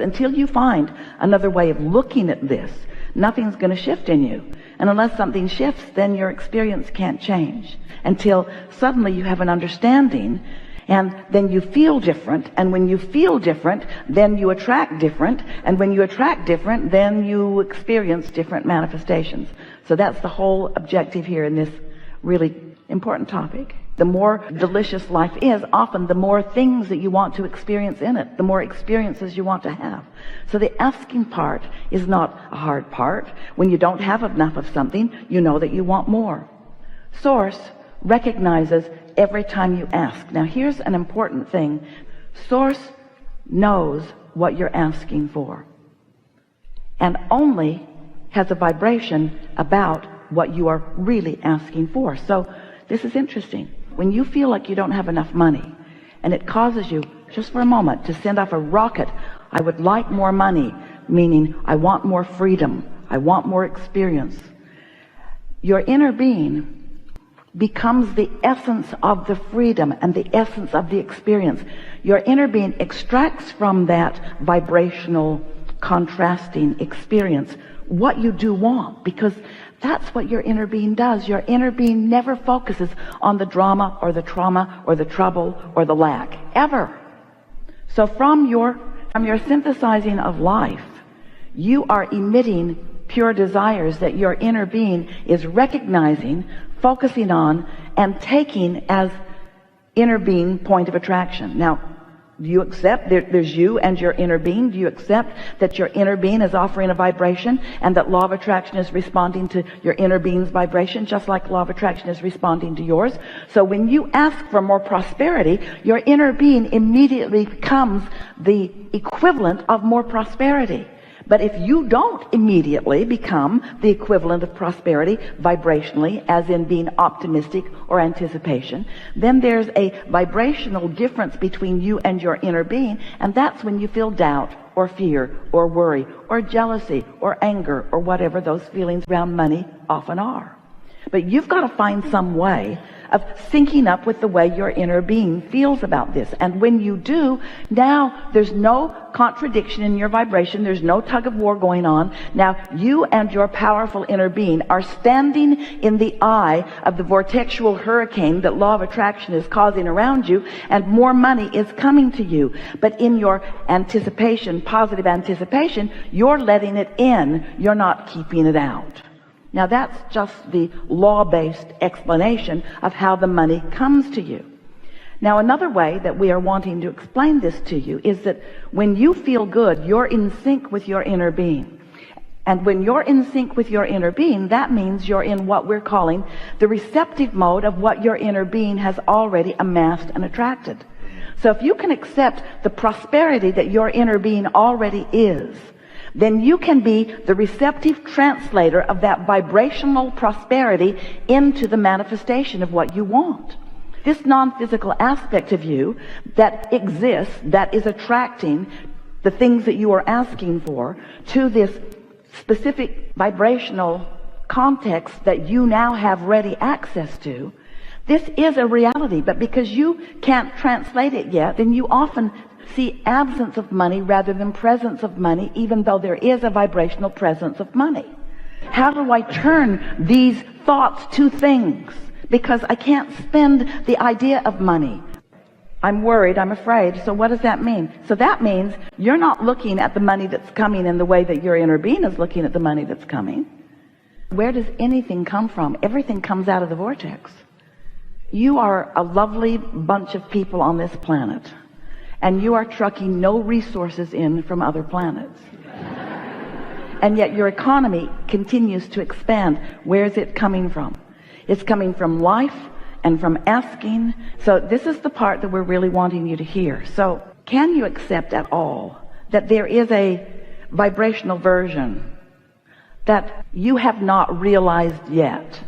until you find another way of looking at this, nothing's going to shift in you. And unless something shifts, then your experience can't change until suddenly you have an understanding, and then you feel different. And when you feel different, then you attract different. And when you attract different, then you experience different manifestations. So that's the whole objective here in this really important topic. The more delicious life is, often the more things that you want to experience in it, the more experiences you want to have. So the asking part is not a hard part. When you don't have enough of something, you know that you want more. Source recognizes every time you ask. Now here's an important thing. Source knows what you're asking for, and only has a vibration about what you are really asking for. So this is interesting. When you feel like you don't have enough money, and it causes you just for a moment to send off a rocket, I would like more money, meaning I want more freedom, I want more experience. Your inner being becomes the essence of the freedom and the essence of the experience. Your inner being extracts from that vibrational contrasting experience what you do want, because that's what your inner being does. Your inner being never focuses on the drama or the trauma or the trouble or the lack, ever. So from your synthesizing of life, you are emitting pure desires that your inner being is recognizing, focusing on, and taking as inner being point of attraction. Now, do you accept there's you and your inner being? Do you accept that your inner being is offering a vibration, and that law of attraction is responding to your inner being's vibration, just like law of attraction is responding to yours? So when you ask for more prosperity, your inner being immediately becomes the equivalent of more prosperity. But if you don't immediately become the equivalent of prosperity vibrationally, as in being optimistic or anticipation, then there's a vibrational difference between you and your inner being, and that's when you feel doubt or fear or worry or jealousy or anger or whatever those feelings around money often are. But you've got to find some way of syncing up with the way your inner being feels about this. And when you do, now there's no contradiction in your vibration. There's no tug of war going on. Now you and your powerful inner being are standing in the eye of the vortexual hurricane that law of attraction is causing around you, and more money is coming to you. But in your anticipation, positive anticipation, you're letting it in. You're not keeping it out. Now that's just the law-based explanation of how the money comes to you. Now another way that we are wanting to explain this to you is that when you feel good, you're in sync with your inner being. And when you're in sync with your inner being, that means you're in what we're calling the receptive mode of what your inner being has already amassed and attracted. So if you can accept the prosperity that your inner being already is, then you can be the receptive translator of that vibrational prosperity into the manifestation of what you want. This non-physical aspect of you that exists, that is attracting the things that you are asking for to this specific vibrational context that you now have ready access to, this is a reality. But because you can't translate it yet, then you often see absence of money rather than presence of money, even though there is a vibrational presence of money. How do I turn these thoughts to things? Because I can't spend the idea of money. I'm worried, I'm afraid. So what does that mean? So that means you're not looking at the money that's coming in the way that your inner being is looking at the money that's coming. Where does anything come from? Everything comes out of the vortex. You are a lovely bunch of people on this planet, and you are trucking no resources in from other planets. And yet your economy continues to expand. Where is it coming from? It's coming from life and from asking. So this is the part that we're really wanting you to hear. So can you accept at all that there is a vibrational version that you have not realized yet?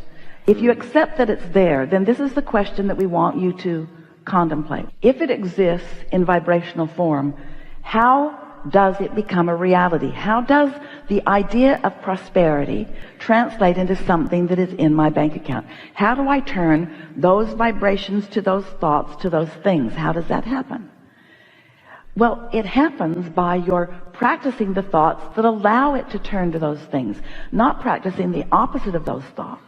If you accept that it's there, then this is the question that we want you to contemplate. If it exists in vibrational form, how does it become a reality? How does the idea of prosperity translate into something that is in my bank account? How do I turn those vibrations to those thoughts, to those things? How does that happen? Well, it happens by your practicing the thoughts that allow it to turn to those things, not practicing the opposite of those thoughts.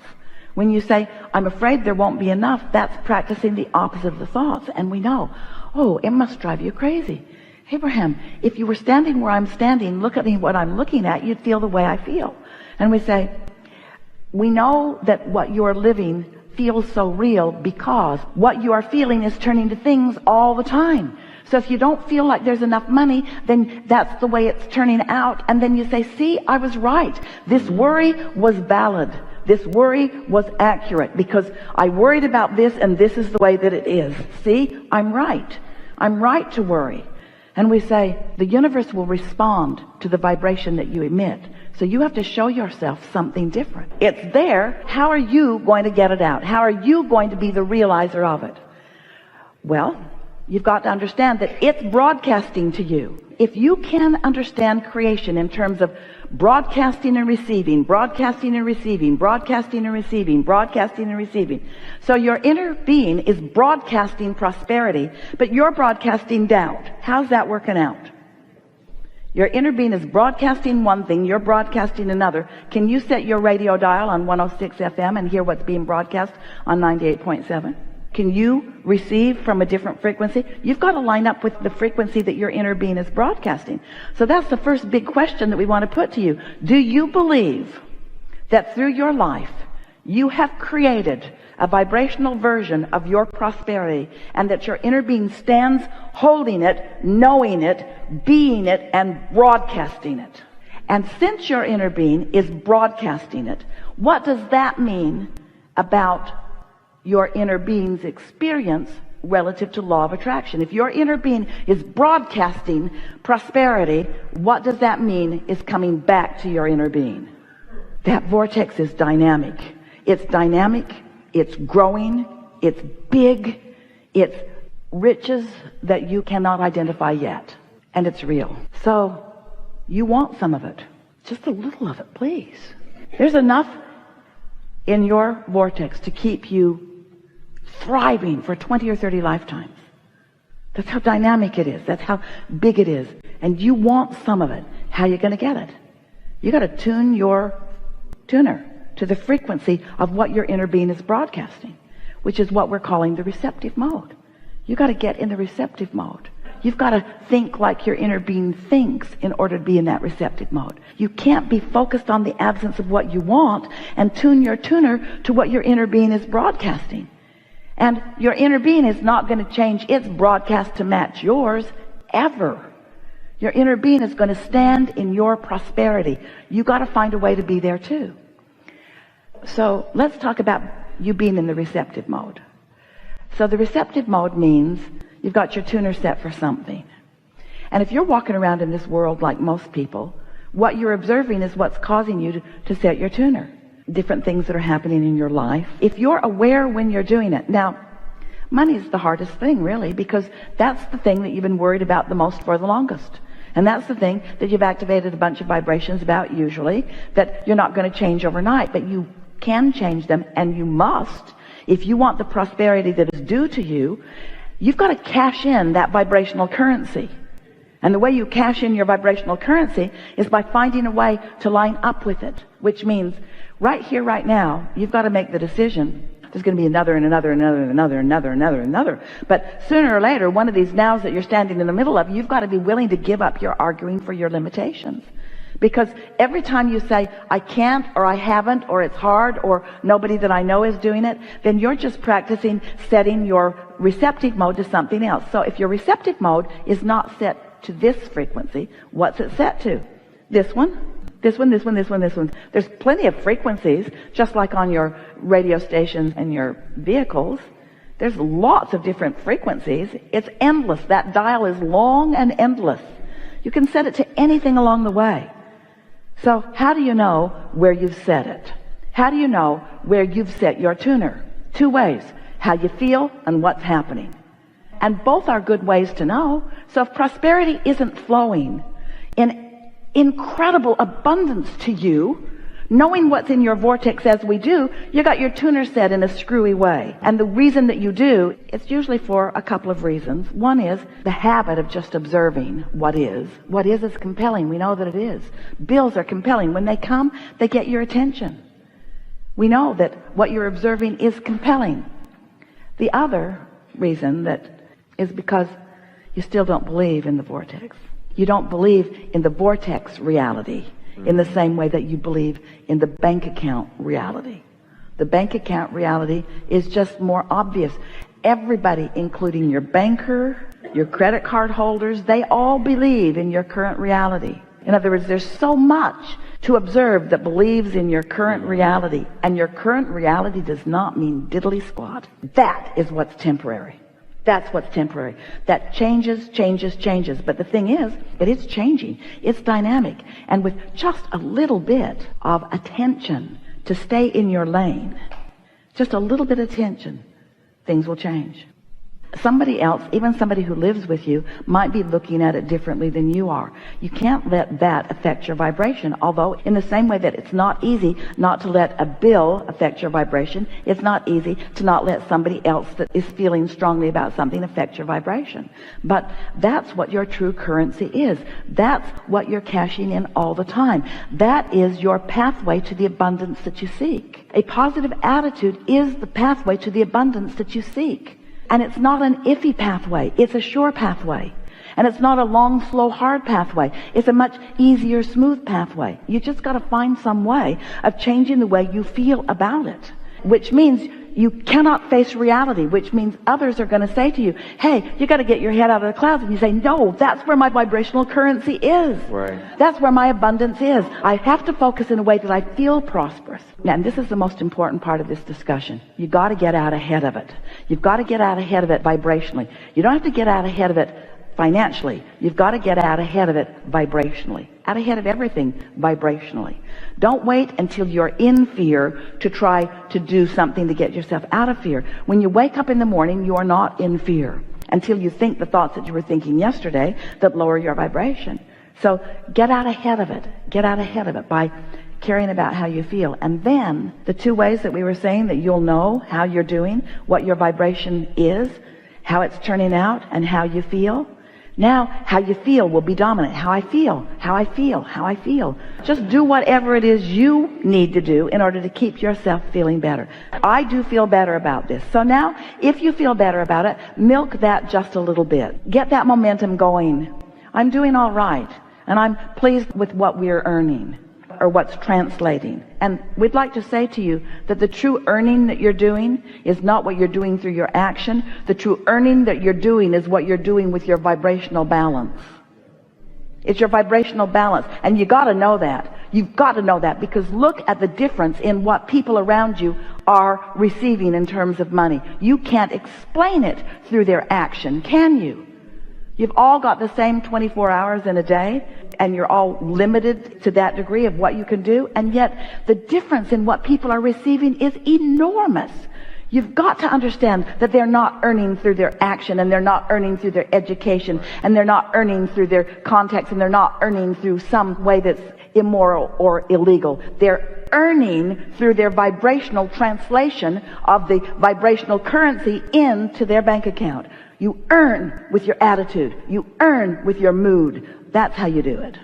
When you say, I'm afraid there won't be enough, that's practicing the opposite of the thoughts. And we know, oh, it must drive you crazy. Abraham, if you were standing where I'm standing, look at me what I'm looking at, you'd feel the way I feel. And we say, we know that what you're living feels so real because what you are feeling is turning to things all the time. So if you don't feel like there's enough money, then that's the way it's turning out. And then you say, see, I was right. This worry was valid. This worry was accurate because I worried about this and this is the way that it is. See, I'm right. I'm right to worry. And we say, the universe will respond to the vibration that you emit. So you have to show yourself something different. It's there. How are you going to get it out? How are you going to be the realizer of it? Well, you've got to understand that it's broadcasting to you. If you can understand creation in terms of broadcasting and receiving, broadcasting and receiving, broadcasting and receiving, broadcasting and receiving. So your inner being is broadcasting prosperity, but you're broadcasting doubt. How's that working out? Your inner being is broadcasting one thing, you're broadcasting another. Can you set your radio dial on 106 FM and hear what's being broadcast on 98.7? Can you receive from a different frequency? You've got to line up with the frequency that your inner being is broadcasting. So that's the first big question that we want to put to you. Do you believe that through your life you have created a vibrational version of your prosperity and that your inner being stands holding it, knowing it, being it, and broadcasting it? And since your inner being is broadcasting it, what does that mean about your inner being's experience relative to law of attraction? If your inner being is broadcasting prosperity, what does that mean is coming back to your inner being? That vortex is dynamic. It's dynamic, it's growing, it's big, it's riches that you cannot identify yet, and it's real. So you want some of it, just a little of it, please. There's enough in your vortex to keep you thriving for 20 or 30 lifetimes. That's how dynamic it is. That's how big it is. And you want some of it. How are you going to get it? You got to tune your tuner to the frequency of what your inner being is broadcasting, which is what we're calling the receptive mode. You got to get in the receptive mode. You've got to think like your inner being thinks in order to be in that receptive mode. You can't be focused on the absence of what you want and tune your tuner to what your inner being is broadcasting. And your inner being is not going to change its broadcast to match yours ever. Your inner being is going to stand in your prosperity. You got to find a way to be there too. So let's talk about you being in the receptive mode. So the receptive mode means you've got your tuner set for something. And if you're walking around in this world like most people, what you're observing is what's causing you to set your tuner. Different things that are happening in your life. If you're aware when you're doing it. Now, money is the hardest thing, really, because that's the thing that you've been worried about the most for the longest. And that's the thing that you've activated a bunch of vibrations about, usually, that you're not going to change overnight, but you can change them, and you must. If you want the prosperity that is due to you, you've got to cash in that vibrational currency. And the way you cash in your vibrational currency is by finding a way to line up with it, which means right here, right now, you've got to make the decision. There's going to be another and another and another and another and another and another and another. But sooner or later, one of these nows that you're standing in the middle of, you've got to be willing to give up your arguing for your limitations. Because every time you say, I can't, or I haven't, or it's hard, or nobody that I know is doing it, then you're just practicing setting your receptive mode to something else. So if your receptive mode is not set to this frequency, what's it set to? This one, this one, this one, this one, this one. There's plenty of frequencies, just like on your radio stations and your vehicles. There's lots of different frequencies. It's endless. That dial is long and endless. You can set it to anything along the way. So how do you know where you've set it? How do you know where you've set your tuner? Two ways: how you feel and what's happening. And both are good ways to know. So if prosperity isn't flowing in incredible abundance to you, Knowing what's in your vortex as we do, you got your tuner set in a screwy way. And the reason that you do, it's usually for a couple of reasons. One is the habit of just observing what is. What is compelling. We know that it is. Bills are compelling. When they come, they get your attention. We know that what you're observing is compelling. The other reason that is because you still don't believe in the vortex. You don't believe in the vortex reality in the same way that you believe in the bank account reality. The bank account reality is just more obvious. Everybody, including your banker, your credit card holders, they all believe in your current reality. In other words, there's so much to observe that believes in your current reality. And your current reality does not mean diddly squat. That is what's temporary. That's what's temporary. That changes. But the thing is, it is changing. It's dynamic. And with just a little bit of attention to stay in your lane, just a little bit of attention, things will change. Somebody else, even somebody who lives with you, might be looking at it differently than you are. You can't let that affect your vibration. Although in the same way that it's not easy not to let a bill affect your vibration, it's not easy to not let somebody else that is feeling strongly about something affect your vibration. But that's what your true currency is. That's what you're cashing in all the time. That is your pathway to the abundance that you seek. A positive attitude is the pathway to the abundance that you seek. And it's not an iffy pathway. It's a sure pathway. And it's not a long, slow, hard pathway. It's a much easier, smooth pathway. You just got to find some way of changing the way you feel about it. Which means you cannot face reality. Which means others are going to say to you, hey, you got to get your head out of the clouds. And you say, no, that's where my vibrational currency is. Right. That's where my abundance is. I have to focus in a way that I feel prosperous. And this is the most important part of this discussion. You got to get out ahead of it. You've got to get out ahead of it vibrationally. You don't have to get out ahead of it financially. You've got to get out ahead of it vibrationally. Out ahead of everything vibrationally. Don't wait until you're in fear to try to do something to get yourself out of fear. When you wake up in the morning, you are not in fear until you think the thoughts that you were thinking yesterday that lower your vibration. So get out ahead of it. Get out ahead of it by caring about how you feel. And then the two ways that we were saying that you'll know how you're doing, what your vibration is, how it's turning out, and how you feel. Now, how you feel will be dominant. How I feel. Just do whatever it is you need to do in order to keep yourself feeling better. I do feel better about this. So now, if you feel better about it, milk that just a little bit. Get that momentum going. I'm doing all right. And I'm pleased with what we're earning, or what's translating. And we'd like to say to you that the true earning that you're doing is not what you're doing through your action. The true earning that you're doing is what you're doing with your vibrational balance. It's your vibrational balance. And you got to know that. You've got to know that, because look at the difference in what people around you are receiving in terms of money. You can't explain it through their action, can you? You've all got the same 24 hours in a day, and you're all limited to that degree of what you can do, and yet the difference in what people are receiving is enormous. You've got to understand that they're not earning through their action, and they're not earning through their education, and they're not earning through their contacts, and they're not earning through some way that's immoral or illegal. They're earning through their vibrational translation of the vibrational currency into their bank account. You earn with your attitude. You earn with your mood. That's how you do it.